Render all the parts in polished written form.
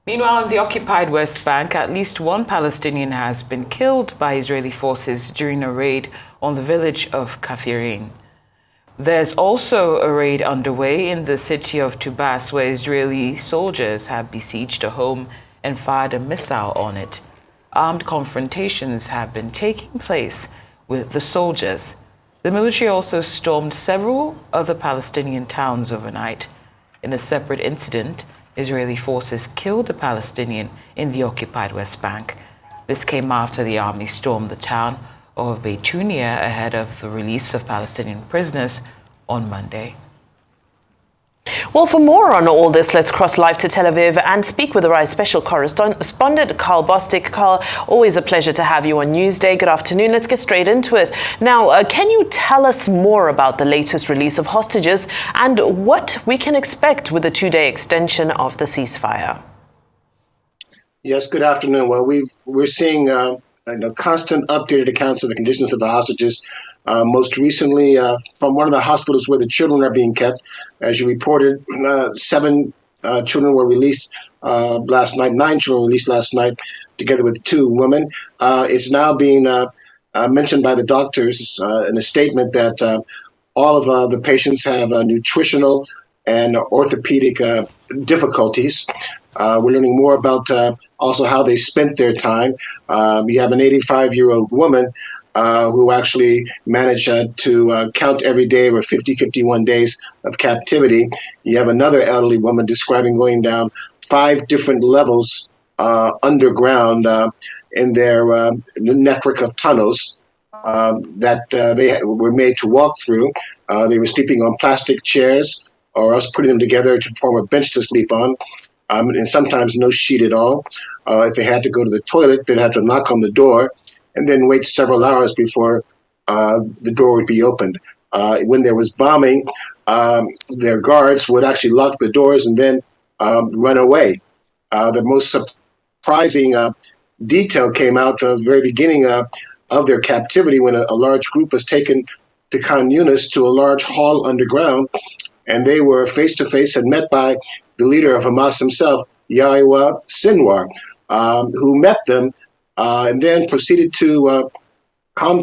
Meanwhile, in the occupied West Bank, at least one Palestinian has been killed by Israeli forces during a raid on the village of Kafirin. There's also a raid underway in the city of Tubas, where Israeli soldiers have besieged a home and fired a missile on it. Armed confrontations have been taking place with the soldiers. The military also stormed several other Palestinian towns overnight. In a separate incident, Israeli forces killed a Palestinian in the occupied West Bank. This came after the army stormed the town of Beitunia ahead of the release of Palestinian prisoners on Monday. Well, for more on all this, let's cross live to Tel Aviv and speak with our special correspondent, Karl Bostic. Karl, always a pleasure to have you on Newsday. Good afternoon. Let's get straight into it. Now, can you tell us more about the latest release of hostages and what we can expect with the two-day extension of the ceasefire? Yes, good afternoon. Well, we're seeing constant updated accounts of the conditions of the hostages. Most recently, from one of the hospitals where the children are being kept, as you reported, 7 children were released last night. 9 children released last night, together with 2 women. It's now being mentioned by the doctors in a statement that all of the patients have nutritional and orthopedic difficulties. We're learning more about also how they spent their time. We have an 85-year-old woman who actually managed to count every day over 51 days of captivity. You have another elderly woman describing going down 5 different levels underground in their network of tunnels that they were made to walk through. They were sleeping on plastic chairs or else putting them together to form a bench to sleep on. And sometimes no sheet at all. If they had to go to the toilet, they'd have to knock on the door and then wait several hours before the door would be opened. When there was bombing, their guards would actually lock the doors and then run away. The most surprising detail came out at the very beginning of their captivity when a large group was taken to Khan Yunis to a large hall underground, and they were face-to-face and met by the leader of Hamas himself, Yahya Sinwar, who met them and then proceeded to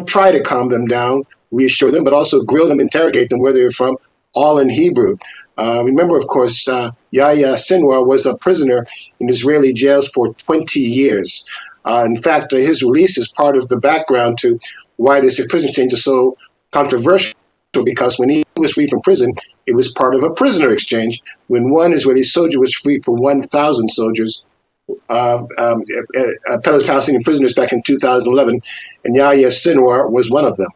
try to calm them down, reassure them, but also grill them, interrogate them where they were from, all in Hebrew. Remember, of course, Yahya Sinwar was a prisoner in Israeli jails for 20 years. In fact, his release is part of the background to why this prison exchange is so controversial, because when he was freed from prison, it was part of a prisoner exchange when one Israeli soldier was freed for 1,000 soldiers, Palestinian prisoners back in 2011, and Yahya Sinwar was one of them.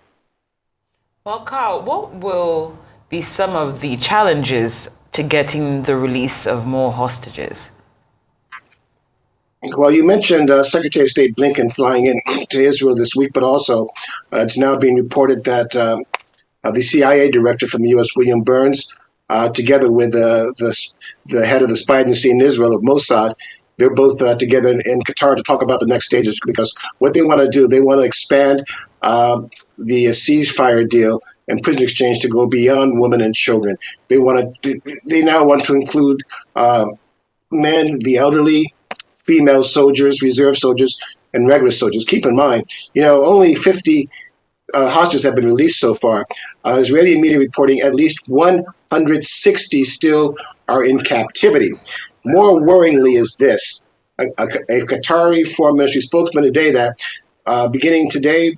Well, Karl, what will be some of the challenges to getting the release of more hostages? Well, you mentioned Secretary of State Blinken flying in to Israel this week, but also it's now being reported that the CIA director from the U.S., William Burns, together with the head of the spy agency in Israel, of Mossad, they're both together in Qatar to talk about the next stages, because what they want to do, they want to expand the ceasefire deal and prison exchange to go beyond women and children. They now want to include men, the elderly, female soldiers, reserve soldiers, and regular soldiers. Keep in mind, only 50 hostages have been released so far. Israeli media reporting at least 160 still are in captivity. More worryingly is this. A Qatari foreign ministry spokesman today that beginning today,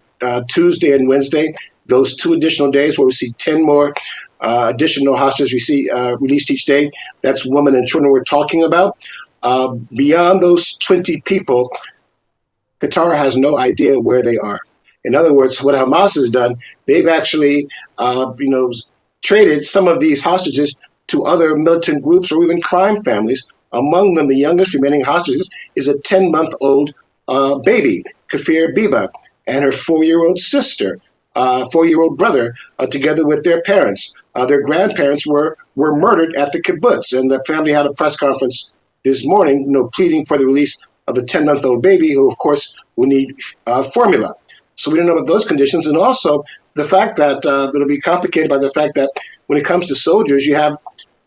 Tuesday and Wednesday, those 2 additional days where we see 10 more additional hostages released each day, that's women and children we're talking about. Beyond those 20 people, Qatar has no idea where they are. In other words, what Hamas has done, they've actually, traded some of these hostages to other militant groups or even crime families. Among them, the youngest remaining hostages is a 10-month-old baby, Kafir Biba, and her 4-year-old sister, 4-year-old brother, together with their parents. Their grandparents were murdered at the kibbutz, and the family had a press conference this morning, pleading for the release of the 10-month-old baby, who, of course, will need formula. So we don't know about those conditions. And also the fact that it'll be complicated by the fact that when it comes to soldiers, you have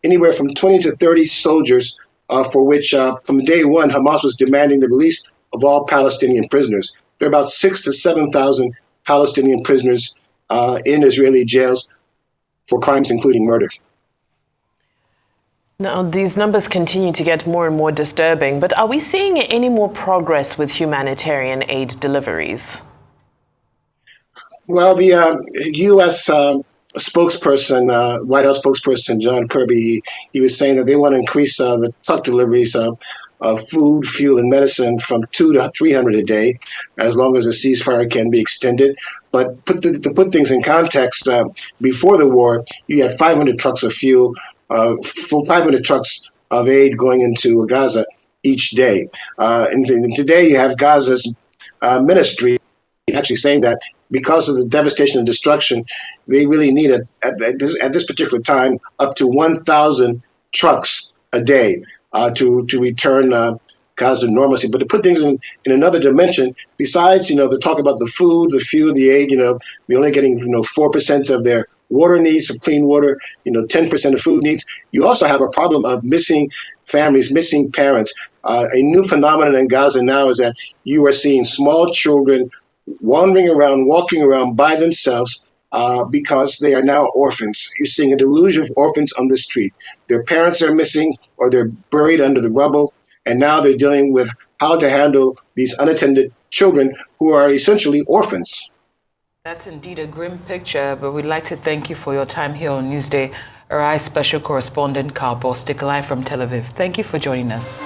anywhere from 20 to 30 soldiers for which from day one, Hamas was demanding the release of all Palestinian prisoners. There are about 6,000 to 7,000 Palestinian prisoners in Israeli jails for crimes including murder. Now, these numbers continue to get more and more disturbing, but are we seeing any more progress with humanitarian aid deliveries? Well, the U.S. Spokesperson, White House spokesperson John Kirby, he was saying that they want to increase the truck deliveries of food, fuel, and medicine from 200 to 300 a day, as long as the ceasefire can be extended. But to put things in context, before the war, you had 500 trucks of fuel, 500 trucks of aid going into Gaza each day. And today you have Gaza's ministry actually saying that because of the devastation and destruction, they really need at this particular time up to 1,000 trucks a day to return Gaza to normalcy. But to put things in another dimension, besides the talk about the food, the fuel, the aid, they're only getting 4% of their water needs of clean water, 10% of food needs. You also have a problem of missing families, missing parents. A new phenomenon in Gaza now is that you are seeing small children wandering around, walking around by themselves because they are now orphans. You're seeing a deluge of orphans on the street. Their parents are missing or they're buried under the rubble, and now they're dealing with how to handle these unattended children who are essentially orphans. That's indeed a grim picture, but we'd like to thank you for your time here on Newsday. RI Special Correspondent Karl Bostic, live from Tel Aviv. Thank you for joining us.